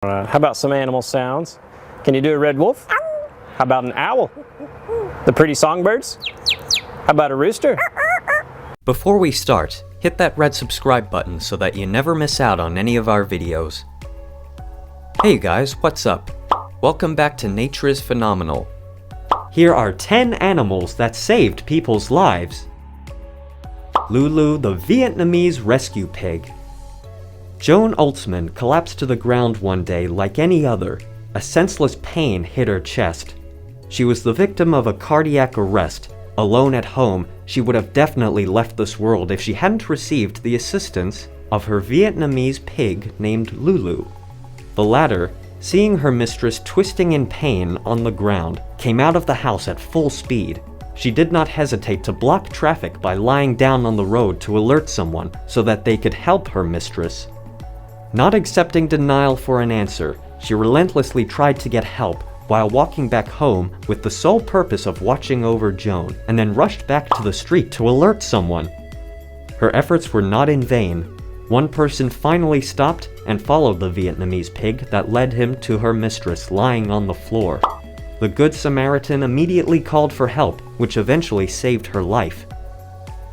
How about some animal sounds? Can you do a red wolf? How about an owl? The pretty songbirds? How about a rooster? Before we start, hit that red subscribe button so that you never miss out on any of our videos. Hey guys, what's up? Welcome back to Nature is Phenomenal. Here are 10 animals that saved people's lives. Lulu, the Vietnamese rescue pig. Joan Oltzman collapsed to the ground one day like any other. A senseless pain hit her chest. She was the victim of a cardiac arrest. Alone at home, she would have definitely left this world if she hadn't received the assistance of her Vietnamese pig named Lulu. The latter, seeing her mistress twisting in pain on the ground, came out of the house at full speed. She did not hesitate to block traffic by lying down on the road to alert someone so that they could help her mistress. Not accepting denial for an answer, she relentlessly tried to get help while walking back home with the sole purpose of watching over Joan, and then rushed back to the street to alert someone. Her efforts were not in vain. One person finally stopped and followed the Vietnamese pig that led him to her mistress lying on the floor. The Good Samaritan immediately called for help, which eventually saved her life.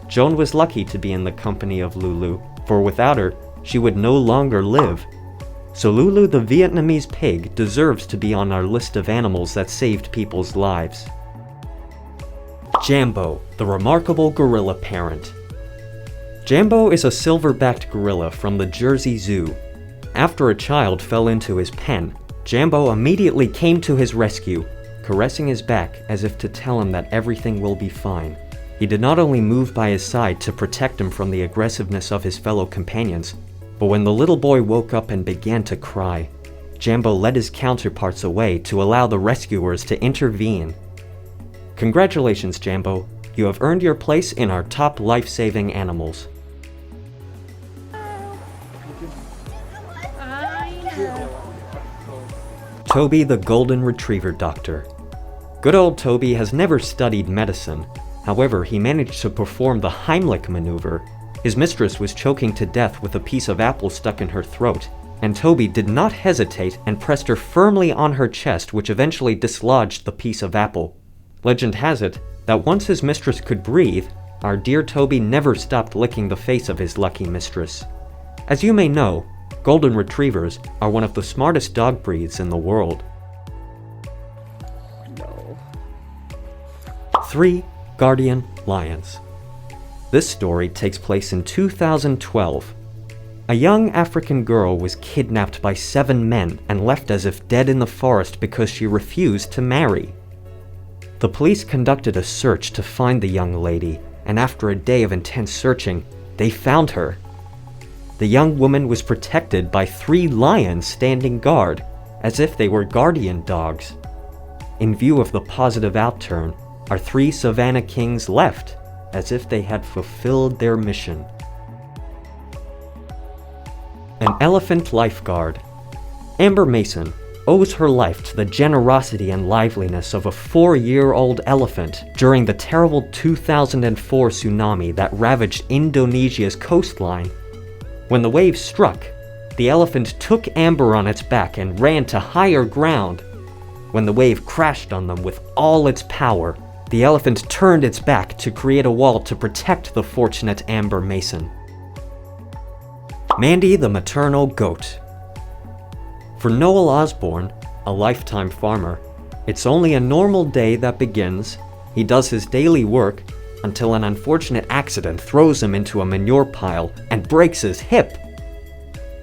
Joan was lucky to be in the company of Lulu, for without her, she would no longer live. So Lulu the Vietnamese pig deserves to be on our list of animals that saved people's lives. Jambo, the remarkable gorilla parent. Jambo is a silver-backed gorilla from the Jersey Zoo. After a child fell into his pen, Jambo immediately came to his rescue, caressing his back as if to tell him that everything will be fine. He did not only move by his side to protect him from the aggressiveness of his fellow companions, but when the little boy woke up and began to cry, Jambo led his counterparts away to allow the rescuers to intervene. Congratulations, Jambo. You have earned your place in our top life-saving animals. Toby the Golden Retriever Doctor. Good old Toby has never studied medicine. However, he managed to perform the Heimlich maneuver. His mistress was choking to death with a piece of apple stuck in her throat, and Toby did not hesitate and pressed her firmly on her chest, which eventually dislodged the piece of apple. Legend has it that once his mistress could breathe, our dear Toby never stopped licking the face of his lucky mistress. As you may know, Golden Retrievers are one of the smartest dog breeds in the world. 3 Guardian Lions. This story takes place in 2012. A young African girl was kidnapped by 7 men and left as if dead in the forest because she refused to marry. The police conducted a search to find the young lady, and after a day of intense searching, they found her. The young woman was protected by 3 lions standing guard, as if they were guardian dogs. In view of the positive outturn, our 3 Savannah Kings left, as if they had fulfilled their mission. An elephant lifeguard. Amber Mason owes her life to the generosity and liveliness of a 4-year-old elephant during the terrible 2004 tsunami that ravaged Indonesia's coastline. When the wave struck, the elephant took Amber on its back and ran to higher ground. When the wave crashed on them with all its power, the elephant turned its back to create a wall to protect the fortunate Amber Mason. Mandy the maternal goat. For Noel Osborne, a lifetime farmer, it's only a normal day that begins. He does his daily work until an unfortunate accident throws him into a manure pile and breaks his hip.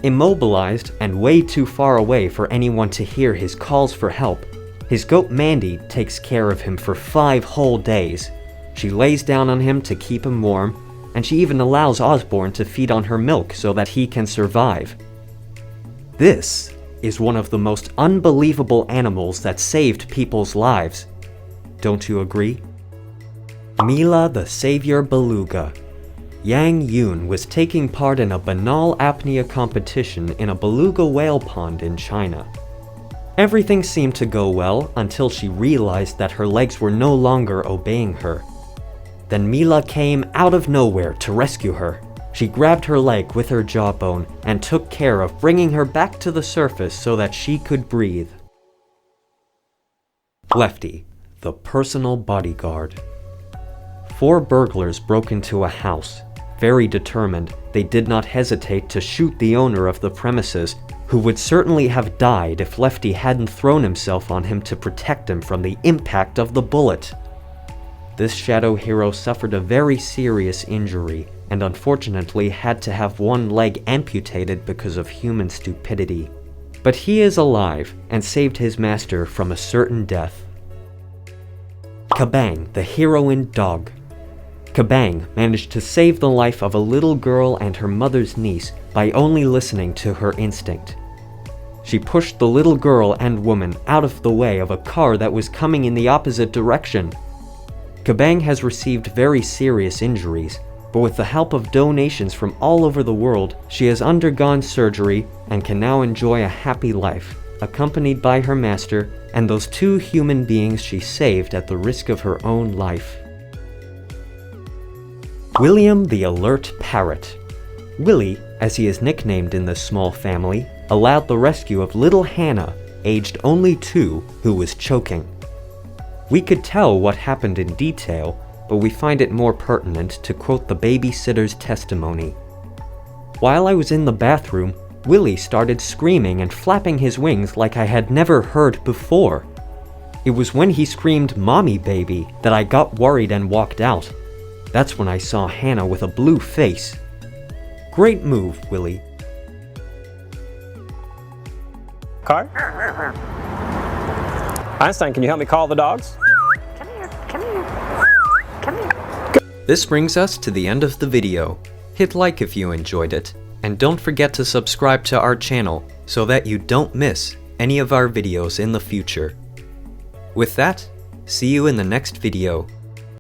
Immobilized and way too far away for anyone to hear his calls for help, his goat Mandy takes care of him for 5 whole days. She lays down on him to keep him warm, and she even allows Osborne to feed on her milk so that he can survive. This is one of the most unbelievable animals that saved people's lives. Don't you agree? Mila the Savior Beluga. Yang Yun was taking part in a banal apnea competition in a beluga whale pond in China. Everything seemed to go well until she realized that her legs were no longer obeying her. Then Mila came out of nowhere to rescue her. She grabbed her leg with her jawbone and took care of bringing her back to the surface so that she could breathe. Lefty, the personal bodyguard. 4 burglars broke into a house. Very determined, they did not hesitate to shoot the owner of the premises, who would certainly have died if Lefty hadn't thrown himself on him to protect him from the impact of the bullet. This shadow hero suffered a very serious injury, and unfortunately had to have one leg amputated because of human stupidity. But he is alive, and saved his master from a certain death. Kabang, the heroine dog. Kabang managed to save the life of a little girl and her mother's niece by only listening to her instinct. She pushed the little girl and woman out of the way of a car that was coming in the opposite direction. Kabang has received very serious injuries, but with the help of donations from all over the world, she has undergone surgery and can now enjoy a happy life, accompanied by her master and those 2 human beings she saved at the risk of her own life. William the Alert Parrot. Willie, as he is nicknamed in this small family, allowed the rescue of little Hannah, aged only 2, who was choking. We could tell what happened in detail, but we find it more pertinent to quote the babysitter's testimony. While I was in the bathroom, Willie started screaming and flapping his wings like I had never heard before. It was when he screamed "Mommy baby" that I got worried and walked out. That's when I saw Hannah with a blue face. Great move, Willie. Car? Einstein, can you help me call the dogs? This brings us to the end of the video. Hit like if you enjoyed it, and don't forget to subscribe to our channel so that you don't miss any of our videos in the future. With that, see you in the next video.